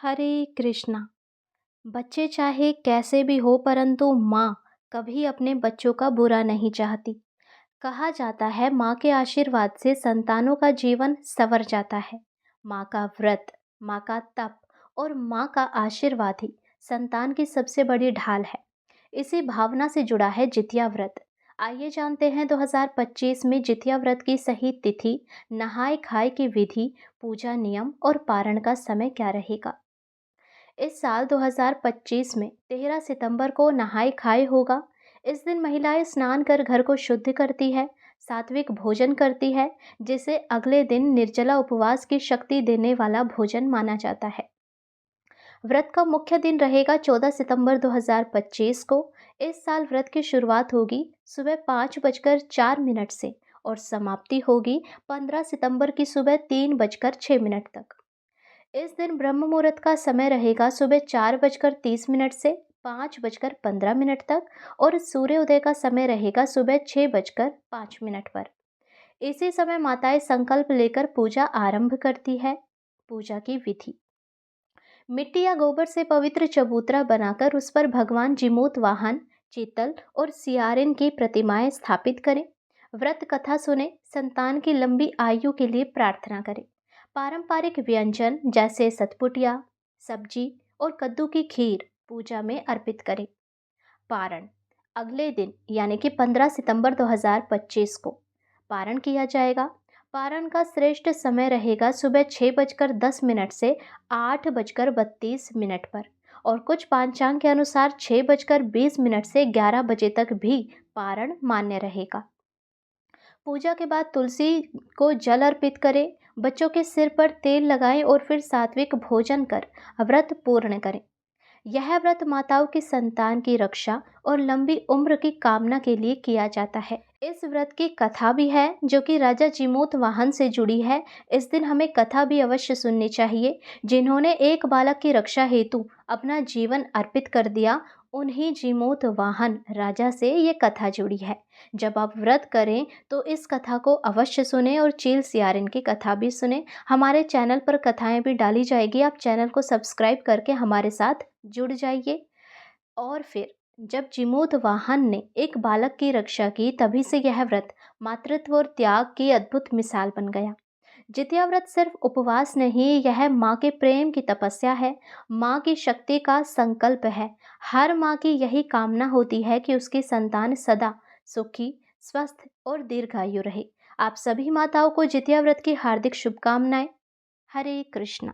हरे कृष्णा। बच्चे चाहे कैसे भी हो परंतु माँ कभी अपने बच्चों का बुरा नहीं चाहती। कहा जाता है माँ के आशीर्वाद से संतानों का जीवन संवर जाता है। माँ का व्रत, माँ का तप और माँ का आशीर्वाद ही संतान की सबसे बड़ी ढाल है। इसी भावना से जुड़ा है जितिया व्रत। आइए जानते हैं 2025 में जितिया व्रत की सही तिथि, नहाय खाए की विधि, पूजा नियम और पारण का समय क्या रहेगा। इस साल 2025 में 13 सितंबर को नहाय खाए होगा। इस दिन महिलाएं स्नान कर घर को शुद्ध करती है, सात्विक भोजन करती है, जिसे अगले दिन निर्जला उपवास की शक्ति देने वाला भोजन माना जाता है। व्रत का मुख्य दिन रहेगा 14 सितंबर 2025 को। इस साल व्रत की शुरुआत होगी सुबह 5:04 से और समाप्ति होगी 15 सितंबर की सुबह 3:06 तक। इस दिन ब्रह्म मुहूर्त का समय रहेगा सुबह 4:30 से 5:15 तक और सूर्योदय का समय रहेगा सुबह 6:05 पर। इसी समय माताएं संकल्प लेकर पूजा आरंभ करती है। पूजा की विधि: मिट्टी या गोबर से पवित्र चबूतरा बनाकर उस पर भगवान जिमूत वाहन, चीतल और सियारिन की प्रतिमाएं स्थापित करें। व्रत कथा सुने, संतान की लंबी आयु के लिए प्रार्थना करें। पारंपरिक व्यंजन जैसे सतपुटिया, सब्जी और कद्दू की खीर पूजा में अर्पित करें। पारण: अगले दिन यानी कि 15 सितंबर 2025 को पारण किया जाएगा। पारण का श्रेष्ठ समय रहेगा सुबह 6:10 से 8:32 पर और कुछ पांचांग के अनुसार 6:20 से 11 बजे तक भी पारण मान्य रहेगा। पूजा के बाद तुलसी को जल अर्पित करें, बच्चों के सिर पर तेल लगाएं और फिर सात्विक भोजन कर व्रत पूर्ण करें। यह व्रत माताओं की संतान की रक्षा और लंबी उम्र की कामना के लिए किया जाता है। इस व्रत की कथा भी है जो कि राजा जिमूत वाहन से जुड़ी है। इस दिन हमें कथा भी अवश्य सुननी चाहिए। जिन्होंने एक बालक की रक्षा हेतु अपना जीवन अर्पित कर दिया, उन्हीं जिमूत वाहन राजा से ये कथा जुड़ी है। जब आप व्रत करें तो इस कथा को अवश्य सुने और चील सियारिन की कथा भी सुने। हमारे चैनल पर कथाएं भी डाली जाएगी, आप चैनल को सब्सक्राइब करके हमारे साथ जुड़ जाइए। और फिर जब जिमूत वाहन ने एक बालक की रक्षा की, तभी से यह व्रत मातृत्व और त्याग की अद्भुत मिसाल बन गया। जितिया व्रत सिर्फ उपवास नहीं, यह माँ के प्रेम की तपस्या है, माँ की शक्ति का संकल्प है। हर माँ की यही कामना होती है कि उसकी संतान सदा सुखी, स्वस्थ और दीर्घायु रहे। आप सभी माताओं को जितिया व्रत की हार्दिक शुभकामनाएं। हरे कृष्णा।